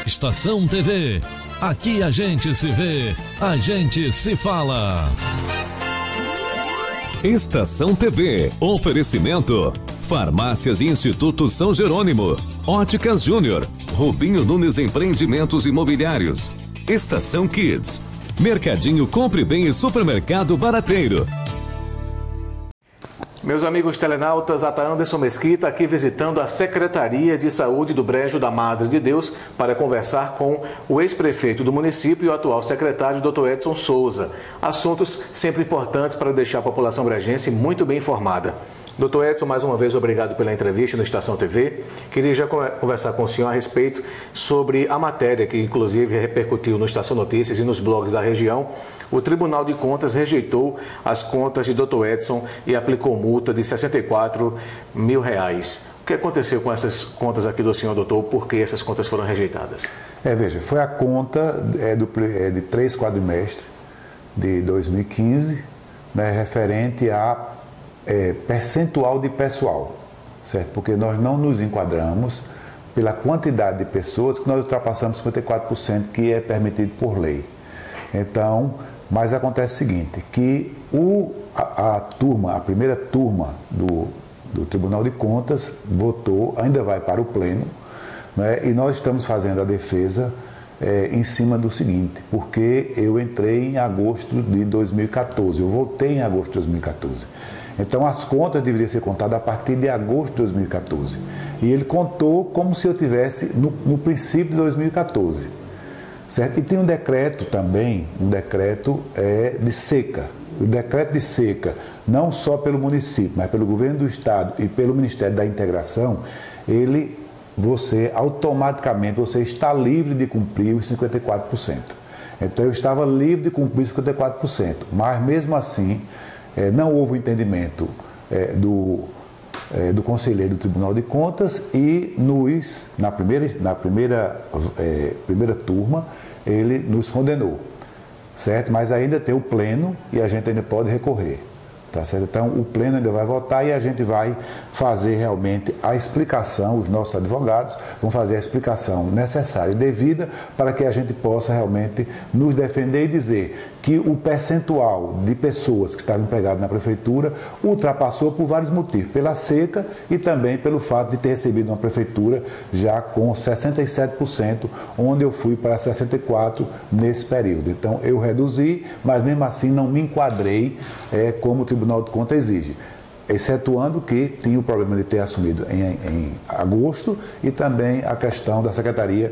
Estação TV. Aqui a gente se vê, a gente se fala. Estação TV. Oferecimento. Farmácias e Instituto São Jerônimo. Óticas Júnior. Rubinho Nunes Empreendimentos Imobiliários. Estação Kids. Mercadinho Compre Bem e Supermercado Barateiro. Meus amigos telenautas, Ata Anderson Mesquita aqui visitando a Secretaria de Saúde do Brejo da Madre de Deus para conversar com o ex-prefeito do município e o atual secretário, Dr. Edson Souza. Assuntos sempre importantes para deixar a população brejense muito bem informada. Dr. Edson, mais uma vez, obrigado pela entrevista no Estação TV. Queria já conversar com o senhor a respeito sobre a matéria que, inclusive, repercutiu no Estação Notícias e nos blogs da região. O Tribunal de Contas rejeitou as contas de Dr. Edson e aplicou multa de R$64 mil. O que aconteceu com essas contas aqui do senhor, doutor? Por que essas contas foram rejeitadas? Veja, foi a conta de 3 quadrimestres de 2015, né, referente a percentual de pessoal, certo? Porque nós não nos enquadramos pela quantidade de pessoas que nós ultrapassamos 54%, que é permitido por lei. Então, mas acontece o seguinte, que a primeira turma do Tribunal de Contas votou, ainda vai para o Pleno, né? E nós estamos fazendo a defesa em cima do seguinte, porque eu entrei em agosto de 2014, eu voltei em agosto de 2014. Então as contas deveriam ser contadas a partir de agosto de 2014. E ele contou como se eu tivesse no princípio de 2014. Certo? E tem um decreto também, de seca. O decreto de seca, não só pelo município, mas pelo governo do estado e pelo Ministério da Integração, você automaticamente está livre de cumprir os 54%. Então eu estava livre de cumprir os 54%, mas mesmo assim não houve entendimento do conselheiro do Tribunal de Contas e na primeira turma ele nos condenou, certo? Mas ainda tem o Pleno e a gente ainda pode recorrer. Tá certo? Então, o Pleno ainda vai votar e a gente vai fazer realmente a explicação, os nossos advogados vão fazer a explicação necessária e devida para que a gente possa realmente nos defender e dizer que o percentual de pessoas que estavam empregadas na prefeitura ultrapassou por vários motivos, pela seca e também pelo fato de ter recebido uma prefeitura já com 67%, onde eu fui para 64% nesse período. Então, eu reduzi, mas mesmo assim não me enquadrei como o Tribunal de Contas exige, excetuando que tinha o problema de ter assumido em agosto e também a questão da Secretaria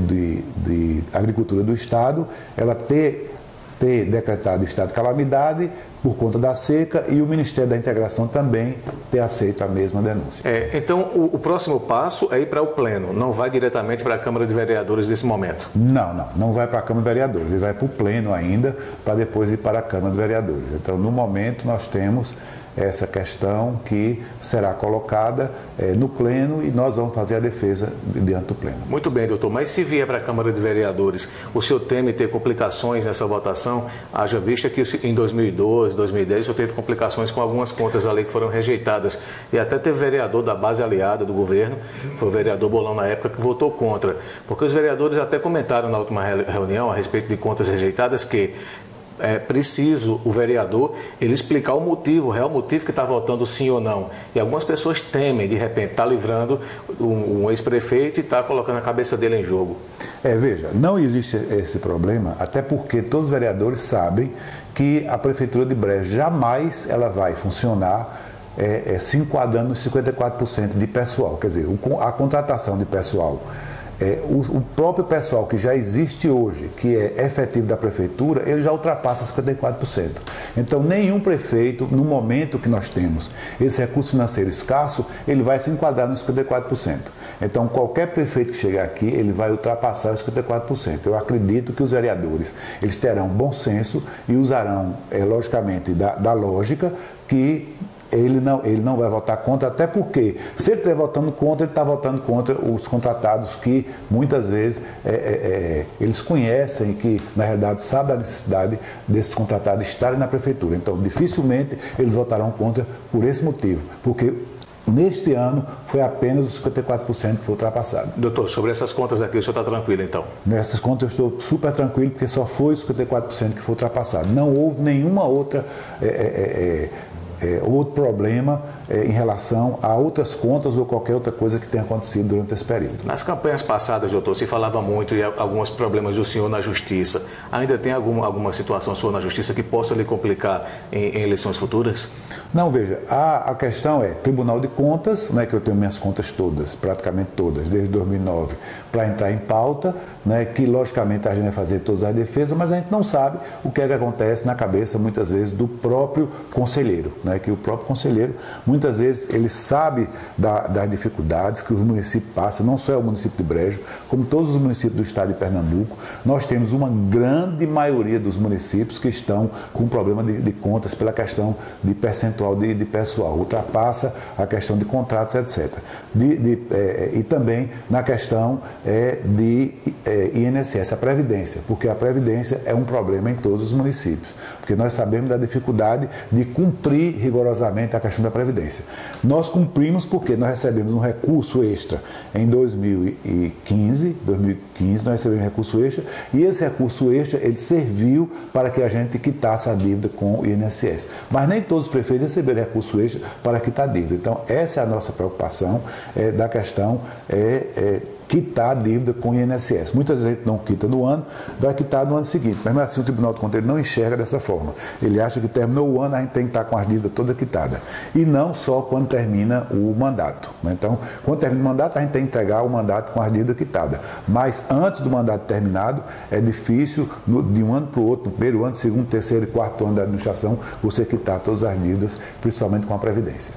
de Agricultura do Estado, ela ter decretado estado de calamidade por conta da seca e o Ministério da Integração também ter aceito a mesma denúncia. Então, o próximo passo é ir para o Pleno, não vai diretamente para a Câmara de Vereadores nesse momento? Não vai para a Câmara de Vereadores, ele vai para o Pleno ainda, para depois ir para a Câmara de Vereadores. Então, no momento, nós temos essa questão que será colocada no Pleno e nós vamos fazer a defesa diante do Pleno. Muito bem, doutor, mas se vier para a Câmara de Vereadores, o senhor teme ter complicações nessa votação? Haja vista que em 2012, 2010, o senhor teve complicações com algumas contas ali que foram rejeitadas e até teve vereador da base aliada do governo, foi o vereador Bolão na época, que votou contra, porque os vereadores até comentaram na última reunião a respeito de contas rejeitadas que é preciso o vereador ele explicar o motivo, o real motivo que está votando sim ou não. E algumas pessoas temem, de repente, estar livrando um ex-prefeito e estar colocando a cabeça dele em jogo. Veja, não existe esse problema, até porque todos os vereadores sabem que a Prefeitura de Brejo jamais ela vai funcionar se enquadrando nos 54% de pessoal. Quer dizer, a contratação de pessoal, o próprio pessoal que já existe hoje, que é efetivo da prefeitura, ele já ultrapassa 54%. Então, nenhum prefeito, no momento que nós temos esse recurso financeiro escasso, ele vai se enquadrar nos 54%. Então, qualquer prefeito que chegar aqui, ele vai ultrapassar os 54%. Eu acredito que os vereadores, eles terão bom senso e usarão, logicamente, da lógica que ele não vai votar contra, até porque, se ele estiver votando contra, ele está votando contra os contratados que, muitas vezes, eles conhecem, que, na realidade, sabem da necessidade desses contratados estarem na prefeitura. Então, dificilmente, eles votarão contra por esse motivo, porque Neste ano, foi apenas os 54% que foi ultrapassado. Doutor, sobre essas contas aqui, o senhor está tranquilo, então? Nessas contas eu estou super tranquilo, porque só foi os 54% que foi ultrapassado. Não houve nenhuma outra outro problema em relação a outras contas ou qualquer outra coisa que tenha acontecido durante esse período. Nas campanhas passadas, doutor, se falava muito de alguns problemas do senhor na justiça. Ainda tem alguma situação sua na justiça que possa lhe complicar em eleições futuras? Não, veja, a questão é Tribunal de Contas, né, que eu tenho minhas contas todas, praticamente todas, desde 2009, para entrar em pauta, né, que logicamente a gente vai fazer todas as defesas, mas a gente não sabe o que é que acontece na cabeça, muitas vezes, do próprio conselheiro, né, que o próprio conselheiro, muitas vezes, ele sabe das dificuldades que os municípios passam, não só o município de Brejo, como todos os municípios do estado de Pernambuco. Nós temos uma grande maioria dos municípios que estão com problema de contas pela questão de percentual de pessoal, ultrapassa a questão de contratos, etc. E também na questão de INSS, a Previdência, porque a Previdência é um problema em todos os municípios, porque nós sabemos da dificuldade de cumprir rigorosamente a questão da Previdência. Nós cumprimos porque nós recebemos um recurso extra em 2015 nós recebemos um recurso extra, e esse recurso extra ele serviu para que a gente quitasse a dívida com o INSS. Mas nem todos os prefeitos receberam recurso extra para quitar a dívida. Então, essa é a nossa preocupação da questão quitar a dívida com o INSS. Muitas vezes a gente não quita no ano, vai quitar no ano seguinte, mas assim o Tribunal de Contas não enxerga dessa forma. Ele acha que terminou o ano, a gente tem que estar com as dívidas todas quitadas. E não só quando termina o mandato, né? Então, quando termina o mandato, a gente tem que entregar o mandato com as dívidas quitadas. Mas antes do mandato terminado, é difícil, de um ano para o outro, no primeiro ano, segundo, terceiro e quarto ano da administração, você quitar todas as dívidas, principalmente com a Previdência.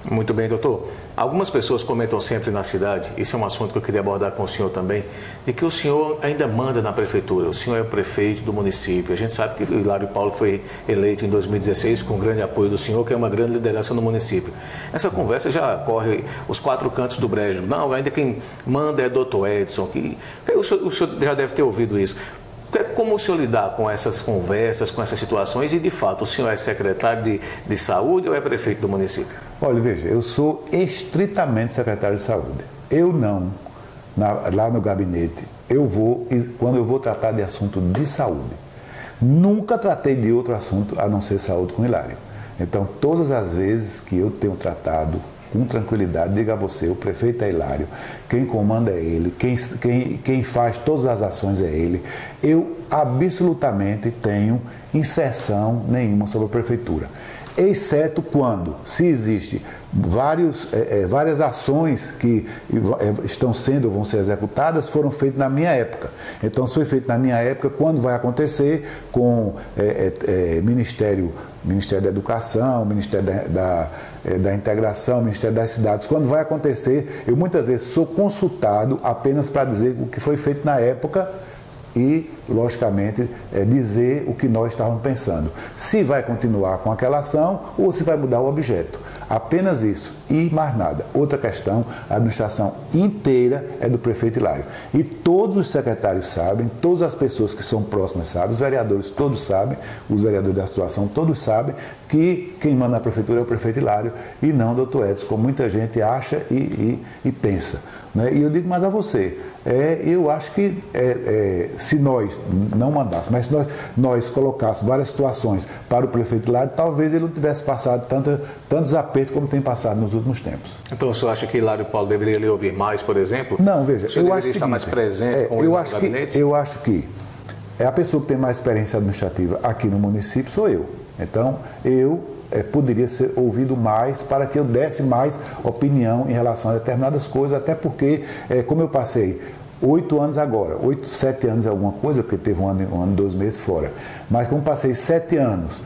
Muito bem, doutor. Algumas pessoas comentam sempre na cidade, isso é um assunto que eu queria abordar com o senhor também, de que o senhor ainda manda na prefeitura, o senhor é o prefeito do município. A gente sabe que o Hilário Paulo foi eleito em 2016 com grande apoio do senhor, que é uma grande liderança no município. Essa conversa já corre os quatro cantos do brejo. Não, ainda quem manda é doutor Edson, que o senhor já deve ter ouvido isso. Como o senhor lidar com essas conversas, com essas situações e, de fato, o senhor é secretário de saúde ou é prefeito do município? Olha, veja, eu sou estritamente secretário de saúde. Eu não, lá no gabinete, quando eu vou tratar de assunto de saúde, nunca tratei de outro assunto a não ser saúde com Hilário. Então, todas as vezes que eu tenho tratado com tranquilidade, diga a você, o prefeito é Hilário, quem comanda é ele, quem faz todas as ações é ele. Eu absolutamente tenho inserção nenhuma sobre a prefeitura, exceto quando, se existe várias ações que estão sendo ou vão ser executadas, foram feitas na minha época. Então, se foi feito na minha época, quando vai acontecer com Ministério da Educação, Ministério da Integração, Ministério das Cidades, quando vai acontecer, eu muitas vezes sou consultado apenas para dizer o que foi feito na época e, logicamente, dizer o que nós estávamos pensando. Se vai continuar com aquela ação ou se vai mudar o objeto. Apenas isso e mais nada. Outra questão, a administração inteira é do prefeito Hilário. E todos os secretários sabem, todas as pessoas que são próximas sabem, os vereadores todos sabem, os vereadores da situação todos sabem que quem manda na prefeitura é o prefeito Hilário e não o doutor Edson, como muita gente acha e pensa. Né? E eu digo mais a você, eu acho que se nós não mandássemos, mas se nós colocássemos várias situações para o prefeito Hilário, talvez ele não tivesse passado tantos apertos como tem passado nos últimos tempos. Então o senhor acha que Hilário Paulo deveria lhe ouvir mais, por exemplo? Não, veja, eu acho que estar mais presente com o gabinete? Eu acho que a pessoa que tem mais experiência administrativa aqui no município sou eu. Então, eu poderia ser ouvido mais para que eu desse mais opinião em relação a determinadas coisas, até porque, como eu passei 8 anos agora, 7 anos é alguma coisa, porque teve um ano e 2 meses fora, mas como passei 7 anos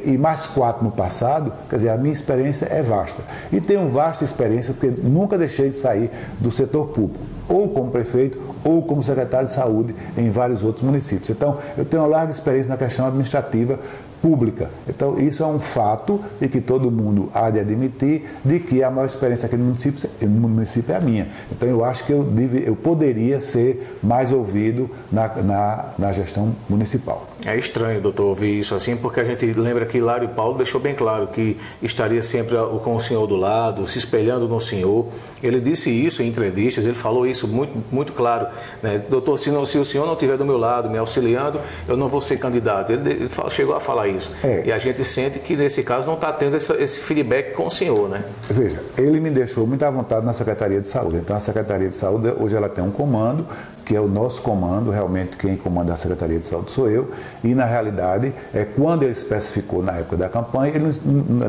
e mais 4 no passado, quer dizer, a minha experiência é vasta. E tenho vasta experiência porque nunca deixei de sair do setor público, ou como prefeito, ou como secretário de saúde em vários outros municípios. Então, eu tenho uma larga experiência na questão administrativa pública. Então, isso é um fato e que todo mundo há de admitir, de que a maior experiência aqui no município é a minha. Então, eu acho que eu poderia ser mais ouvido na gestão municipal. É estranho, doutor, ouvir isso assim, porque a gente lembra que Hilário Paulo deixou bem claro que estaria sempre com o senhor do lado, se espelhando no senhor. Ele disse isso em entrevistas, ele falou isso muito claro, né? Doutor, se o senhor não estiver do meu lado, me auxiliando, eu não vou ser candidato. Ele chegou a falar isso. E a gente sente que, nesse caso, não está tendo esse feedback com o senhor, né? Veja, ele me deixou muito à vontade na Secretaria de Saúde. Então, a Secretaria de Saúde, hoje ela tem um comando, que é o nosso comando, realmente quem comanda a Secretaria de Saúde sou eu, e na realidade, quando ele especificou na época da campanha, ele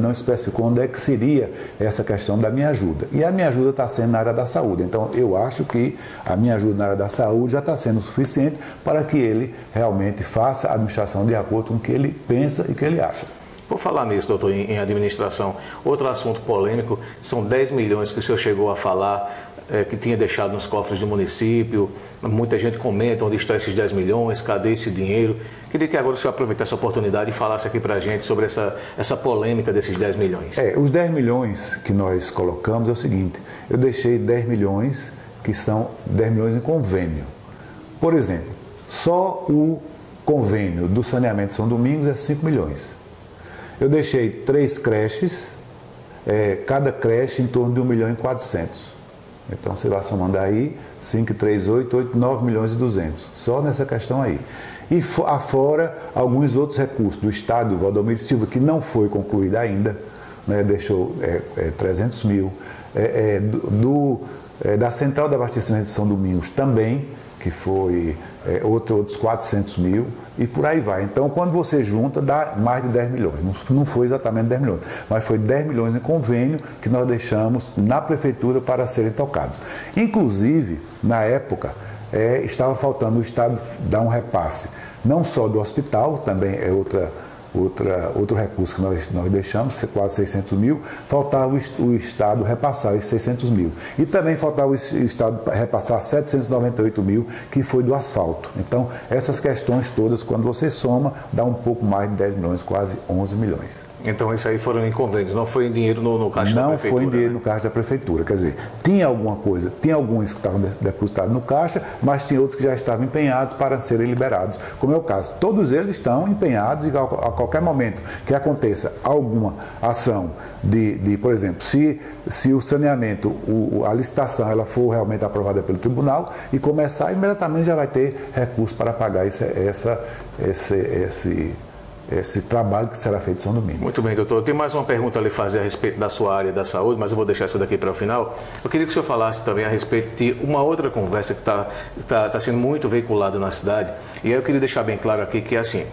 não especificou onde é que seria essa questão da minha ajuda. E a minha ajuda está sendo na área da saúde. Então, eu acho que a minha ajuda na área da saúde já está sendo suficiente para que ele realmente faça a administração de acordo com o que ele pensa e o que ele acha. Por falar nisso, doutor, em administração, outro assunto polêmico, são 10 milhões que o senhor chegou a falar, que tinha deixado nos cofres do município. Muita gente comenta onde estão esses 10 milhões, cadê esse dinheiro. Queria que agora o senhor aproveitasse essa oportunidade e falasse aqui para a gente sobre essa polêmica desses 10 milhões. Os 10 milhões que nós colocamos é o seguinte, eu deixei 10 milhões que são 10 milhões em convênio. Por exemplo, só o convênio do saneamento de São Domingos é 5 milhões. Eu deixei 3 creches, cada creche em torno de 1 milhão e 400. Então, você vai somando aí, 5, 3, 8, 9 milhões e 200. Só nessa questão aí. E afora alguns outros recursos do Estado, do Valdomiro Silva, que não foi concluído ainda, né, deixou 300 mil. Da Central de Abastecimento de São Domingos também, que foi outros 400 mil, e por aí vai. Então, quando você junta, dá mais de 10 milhões. Não foi exatamente 10 milhões, mas foi 10 milhões em convênio que nós deixamos na prefeitura para serem tocados. Inclusive, na época, estava faltando o Estado dar um repasse, não só do hospital, também é outro recurso que nós deixamos, quase 600 mil, faltava o Estado repassar os 600 mil. E também faltava o Estado repassar 798 mil, que foi do asfalto. Então, essas questões todas, quando você soma, dá um pouco mais de 10 milhões, quase 11 milhões. Então, isso aí foram em convênios, não foi em dinheiro no caixa da prefeitura? Não foi em dinheiro no caixa da prefeitura. Quer dizer, tinha alguma coisa, tinha alguns que estavam depositados no caixa, mas tinha outros que já estavam empenhados para serem liberados, como é o caso. Todos eles estão empenhados e a qualquer momento que aconteça alguma ação por exemplo, se o saneamento, a licitação, ela for realmente aprovada pelo tribunal e começar, imediatamente já vai ter recurso para pagar esse trabalho que será feito em São Domingos. Muito bem, doutor. Eu tenho mais uma pergunta a lhe fazer a respeito da sua área da saúde, mas eu vou deixar essa daqui para o final. Eu queria que o senhor falasse também a respeito de uma outra conversa que está sendo muito veiculada na cidade. E aí eu queria deixar bem claro aqui que é assim,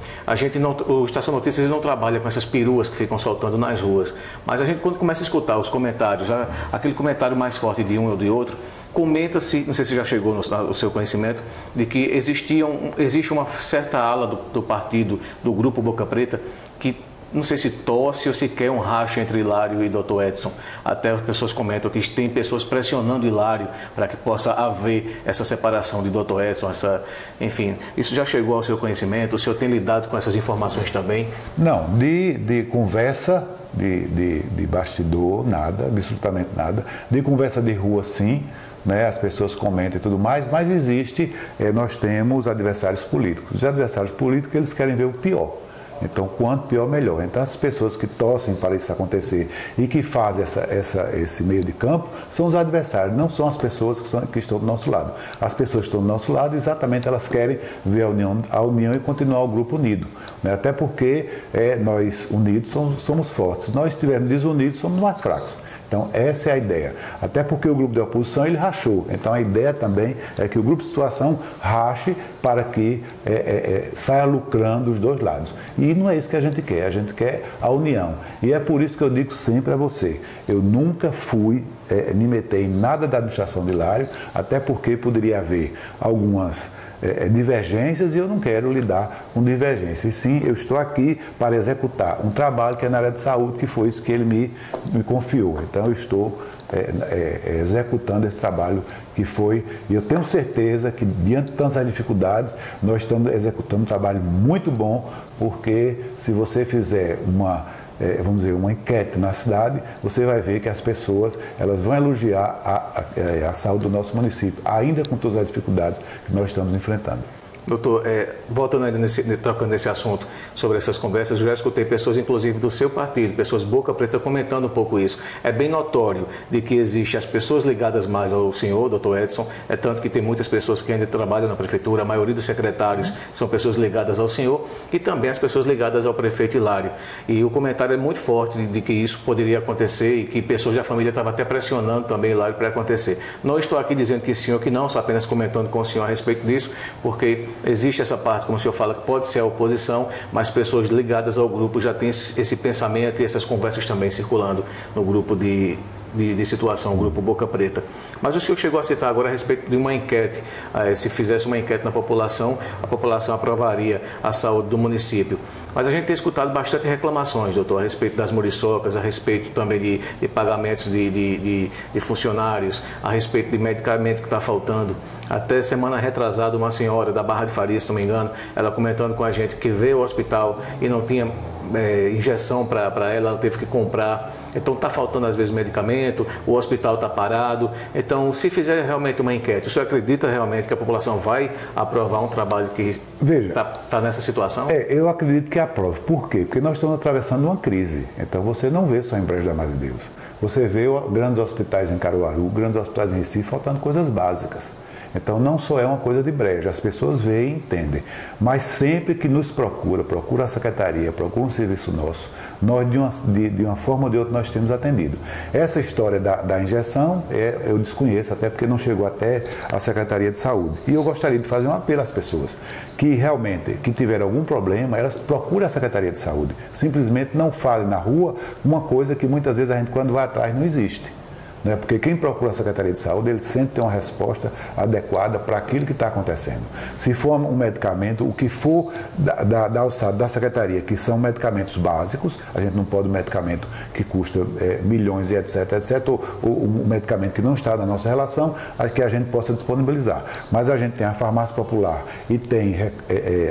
o Estação Notícias não trabalha com essas peruas que ficam soltando nas ruas, mas a gente, quando começa a escutar os comentários, aquele comentário mais forte de um ou de outro, comenta-se, não sei se já chegou no seu conhecimento, de que existe uma certa ala do partido, do Grupo Boca Preta, que não sei se torce ou se quer um racha entre Hilário e Dr. Edson. Até as pessoas comentam que tem pessoas pressionando Hilário para que possa haver essa separação de Dr. Edson, enfim. Isso já chegou ao seu conhecimento? O senhor tem lidado com essas informações também? Não, de conversa, de bastidor, nada, absolutamente nada. De conversa de rua, sim. Né, as pessoas comentam e tudo mais, mas nós temos adversários políticos. Os adversários políticos, eles querem ver o pior. Então, quanto pior, melhor. Então, as pessoas que torcem para isso acontecer e que fazem esse meio de campo são os adversários, não são as pessoas que estão do nosso lado. As pessoas que estão do nosso lado, exatamente, elas querem ver a união e continuar o grupo unido. Né? Até porque nós unidos somos fortes. Se nós estivermos desunidos, somos mais fracos. Então, essa é a ideia. Até porque o grupo de oposição, ele rachou. Então, a ideia também é que o grupo de situação rache para que saia lucrando os dois lados. E não é isso que a gente quer a união. E é por isso que eu digo sempre a você, eu nunca fui me meter em nada da administração de Hilário, até porque poderia haver algumas divergências e eu não quero lidar com divergências. E sim, eu estou aqui para executar um trabalho que é na área de saúde, que foi isso que ele me confiou. Então, eu estou executando esse trabalho que foi, e eu tenho certeza que, diante de tantas dificuldades, nós estamos executando um trabalho muito bom, porque se você fizer uma enquete na cidade, você vai ver que as pessoas elas vão elogiar a saúde do nosso município, ainda com todas as dificuldades que nós estamos enfrentando. Doutor, voltando ainda trocando nesse assunto sobre essas conversas, eu já escutei pessoas, inclusive do seu partido, pessoas boca preta, comentando um pouco isso. É bem notório de que existem as pessoas ligadas mais ao senhor, doutor Edson, é tanto que tem muitas pessoas que ainda trabalham na prefeitura, a maioria dos secretários são pessoas ligadas ao senhor e também as pessoas ligadas ao prefeito Hilário. E o comentário é muito forte de que isso poderia acontecer e que pessoas da família estavam até pressionando também Hilário para acontecer. Não estou aqui dizendo que sim ou que não, só apenas comentando com o senhor a respeito disso, porque existe essa parte, como o senhor fala, que pode ser a oposição, mas pessoas ligadas ao grupo já têm esse pensamento e essas conversas também circulando no grupo de situação, o grupo Boca Preta. Mas o senhor chegou a citar agora a respeito de uma enquete. Se fizesse uma enquete na população, a população aprovaria a saúde do município. Mas a gente tem escutado bastante reclamações, doutor, a respeito das muriçocas, a respeito também de pagamentos de funcionários, a respeito de medicamento que está faltando. Até semana retrasada, uma senhora da Barra de Faria, se não me engano, ela comentando com a gente que veio ao hospital e não tinha injeção para ela teve que comprar. Então está faltando às vezes medicamento, o hospital está parado. Então, se fizer realmente uma enquete, o senhor acredita realmente que a população vai aprovar um trabalho que está nessa situação? Eu acredito que aprove. Por quê? Porque nós estamos atravessando uma crise. Então você não vê só em Brejo da Madre de Deus. Você vê grandes hospitais em Caruaru, grandes hospitais em Recife, faltando coisas básicas. Então não só é uma coisa de Brejo, as pessoas veem e entendem. Mas sempre que nos procura a secretaria, procura um serviço nosso, nós de uma forma ou de outra nós temos atendido. Essa história da injeção, eu desconheço, até porque não chegou até a Secretaria de Saúde. E eu gostaria de fazer um apelo às pessoas que realmente, que tiverem algum problema, elas procurem a Secretaria de Saúde. Simplesmente não fale na rua uma coisa que muitas vezes a gente, quando vai atrás, não existe. Né? Porque quem procura a Secretaria de Saúde, ele sempre tem uma resposta adequada para aquilo que está acontecendo. Se for um medicamento, o que for da alçada da Secretaria, que são medicamentos básicos, a gente não pode um medicamento que custa milhões e etc, ou um medicamento que não está na nossa relação, que a gente possa disponibilizar. Mas a gente tem a farmácia popular e tem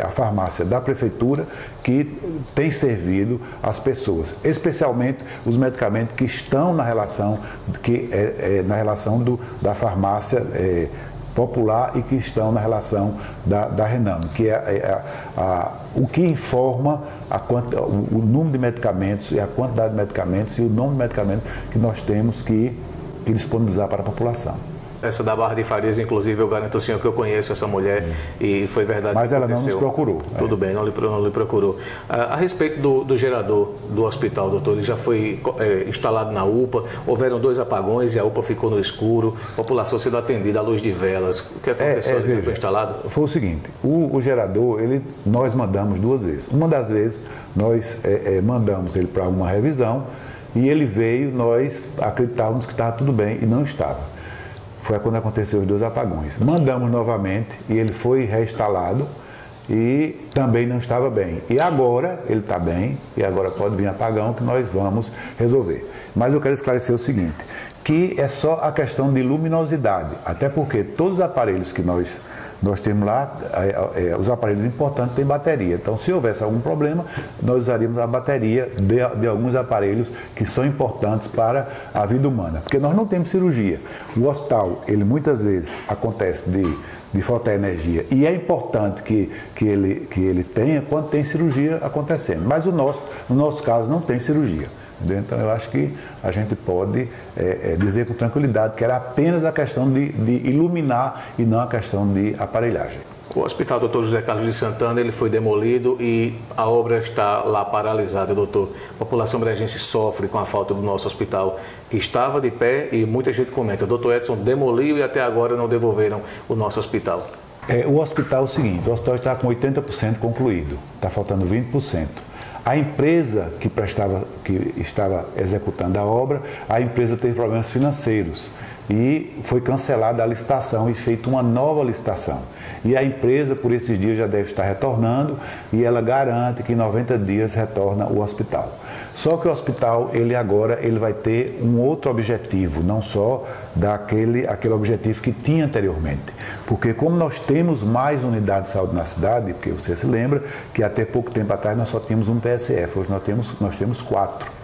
a farmácia da prefeitura que tem servido as pessoas, especialmente os medicamentos que estão na relação da farmácia popular e que estão na relação da Renamo, que o que informa o número de medicamentos e a quantidade de medicamentos e o número de medicamentos que nós temos que disponibilizar para a população. Essa da Barra de Farias, inclusive, eu garanto ao senhor que eu conheço essa mulher e foi verdade. Mas ela não nos procurou. Tudo bem, não lhe procurou. A respeito do gerador do hospital, doutor, ele já foi instalado na UPA, houveram 2 apagões e a UPA ficou no escuro, a população sendo atendida à luz de velas. O que aconteceu? Ele já foi instalado? Foi o seguinte, o gerador, nós mandamos 2 vezes. Uma das vezes, nós mandamos ele para uma revisão e ele veio, nós acreditávamos que estava tudo bem e não estava. Foi quando aconteceu os 2 apagões. Mandamos novamente e ele foi reinstalado e também não estava bem. E agora ele está bem e agora pode vir apagão que nós vamos resolver. Mas eu quero esclarecer o seguinte, que é só a questão de luminosidade, até porque todos os aparelhos que nós temos lá, os aparelhos importantes têm bateria. Então, se houvesse algum problema, nós usaríamos a bateria de alguns aparelhos que são importantes para a vida humana. Porque nós não temos cirurgia. O hospital, ele muitas vezes acontece de faltar energia. E é importante que ele tenha quando tem cirurgia acontecendo. Mas no nosso caso, não tem cirurgia. Então, eu acho que a gente pode dizer com tranquilidade que era apenas a questão de iluminar e não a questão de aparelhagem. O Hospital Dr. José Carlos de Santana ele foi demolido e a obra está lá paralisada, doutor. A população brejense sofre com a falta do nosso hospital, que estava de pé e muita gente comenta, doutor Edson demoliu e até agora não devolveram o nosso hospital. O hospital é o seguinte, o hospital está com 80% concluído, está faltando 20%. A empresa que estava executando a obra, a empresa teve problemas financeiros e foi cancelada a licitação e feita uma nova licitação. E a empresa, por esses dias, já deve estar retornando e ela garante que em 90 dias retorna o hospital. Só que o hospital, ele vai ter um outro objetivo, não só aquele objetivo que tinha anteriormente. Porque como nós temos mais unidades de saúde na cidade, porque você se lembra que até pouco tempo atrás nós só tínhamos um PSF, hoje nós temos 4.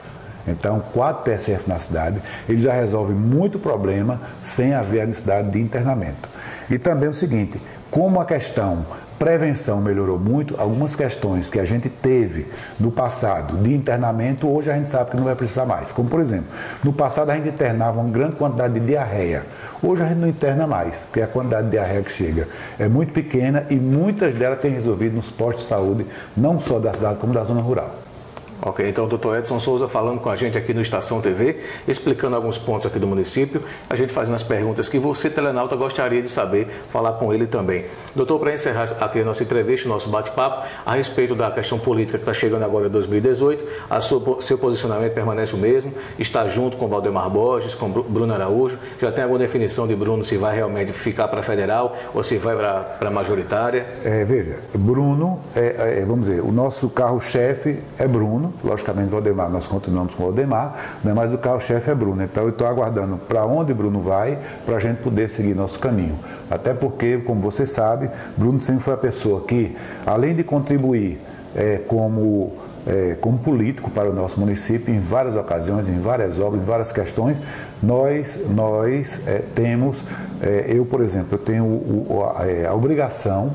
Então, 4 PSF na cidade, ele já resolve muito problema sem haver a necessidade de internamento. E também o seguinte, como a questão prevenção melhorou muito, algumas questões que a gente teve no passado de internamento, hoje a gente sabe que não vai precisar mais. Como, por exemplo, no passado a gente internava uma grande quantidade de diarreia. Hoje a gente não interna mais, porque a quantidade de diarreia que chega é muito pequena e muitas delas têm resolvido nos postos de saúde, não só da cidade, como da zona rural. Ok, então o Dr. Edson Souza falando com a gente aqui no Estação TV, explicando alguns pontos aqui do município, a gente fazendo as perguntas que você, telenauta, gostaria de saber, falar com ele também. Doutor, para encerrar aqui a nossa entrevista, o nosso bate-papo, a respeito da questão política que está chegando agora em 2018, seu posicionamento permanece o mesmo, está junto com Valdemar Borges, com Bruno Araújo, já tem alguma definição de Bruno se vai realmente ficar para federal ou se vai para majoritária? Veja, Bruno, vamos dizer, o nosso carro-chefe é Bruno, logicamente Valdemar, nós continuamos com Valdemar, né, mas o carro-chefe é Bruno. Então eu estou aguardando para onde Bruno vai, para a gente poder seguir nosso caminho. Até porque, como você sabe, Bruno sempre foi a pessoa que, além de contribuir como político para o nosso município, em várias ocasiões, em várias obras, em várias questões, nós temos, eu, por exemplo, eu tenho a obrigação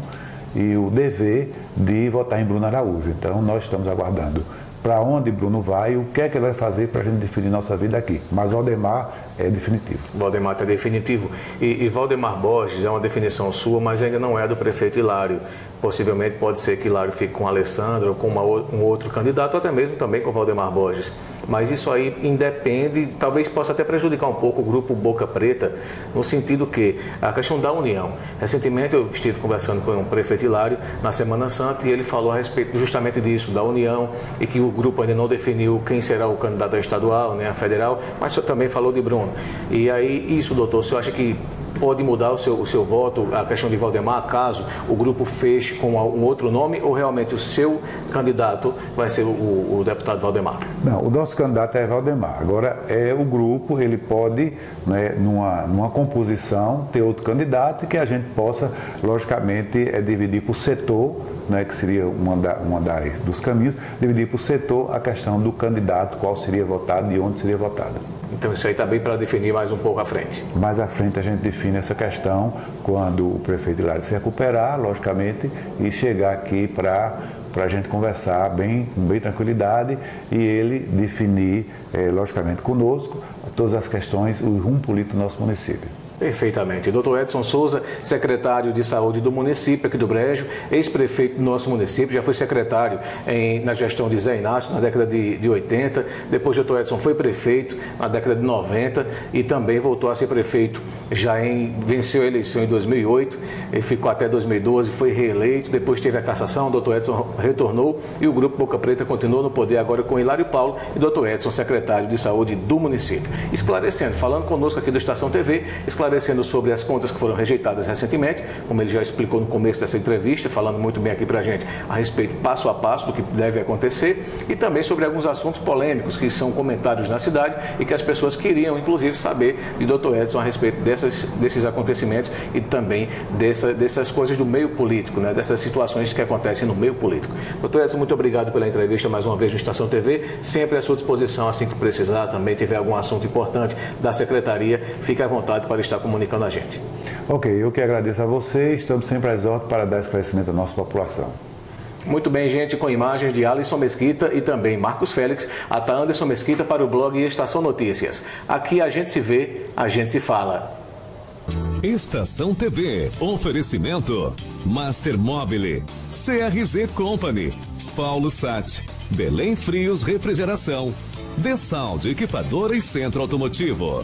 e o dever de votar em Bruno Araújo. Então nós estamos aguardando para onde Bruno vai, o que é que ele vai fazer para a gente definir nossa vida aqui. Mas Valdemar é definitivo. Valdemar é definitivo. E Valdemar Borges é uma definição sua, mas ainda não é do prefeito Hilário. Possivelmente pode ser que Hilário fique com Alessandro ou com um outro candidato, ou até mesmo também com Valdemar Borges. Mas isso aí independe, talvez possa até prejudicar um pouco o grupo Boca Preta, no sentido que a questão da união. Recentemente eu estive conversando com o prefeito Hilário na Semana Santa e ele falou a respeito justamente disso, da união, e que o grupo ainda não definiu quem será o candidato a estadual, né, a federal, mas também falou de Bruno. E aí, isso, doutor, o senhor acha que pode mudar o seu voto, a questão de Valdemar, caso o grupo feche com um outro nome, ou realmente o seu candidato vai ser o deputado Valdemar? Não, o nosso candidato é Valdemar. Agora, o grupo, ele pode, né, numa composição, ter outro candidato e que a gente possa, logicamente, dividir por setor, né, que seria dos caminhos, dividir por setor a questão do candidato, qual seria votado e onde seria votado. Então isso aí está bem para definir mais um pouco à frente. Mais à frente a gente define essa questão quando o prefeito Hilário se recuperar, logicamente, e chegar aqui para a gente conversar com bem tranquilidade e ele definir, logicamente, conosco todas as questões, o rumo político do nosso município. Perfeitamente. Dr. Edson Souza, secretário de Saúde do município aqui do Brejo, ex-prefeito do nosso município, já foi secretário na gestão de Zé Inácio na década de 80, depois Dr. Edson foi prefeito na década de 90 e também voltou a ser prefeito, venceu a eleição em 2008, ele ficou até 2012, foi reeleito, depois teve a cassação, o Dr. Edson retornou e o Grupo Boca Preta continuou no poder agora com Hilário Paulo e Dr. Edson, secretário de Saúde do município. Esclarecendo, falando conosco aqui do Estação TV, esclarecendo sobre as contas que foram rejeitadas recentemente, como ele já explicou no começo dessa entrevista, falando muito bem aqui para a gente a respeito passo a passo do que deve acontecer e também sobre alguns assuntos polêmicos que são comentados na cidade e que as pessoas queriam, inclusive, saber de Dr. Edson a respeito desses acontecimentos e também dessas coisas do meio político, né? Dessas situações que acontecem no meio político. Dr. Edson, muito obrigado pela entrevista mais uma vez no Estação TV, sempre à sua disposição assim que precisar, também tiver algum assunto importante da Secretaria, fique à vontade para estar comunicando a gente. Ok, eu que agradeço a você, estamos sempre às ordens para dar esclarecimento à nossa população. Muito bem, gente, com imagens de Alisson Mesquita e também Marcos Félix, até Anderson Mesquita para o blog Estação Notícias. Aqui a gente se vê, a gente se fala. Estação TV, oferecimento Master Mobile, CRZ Company, Paulo Sat, Belém Frios Refrigeração, The Sound Equipadora e Centro Automotivo.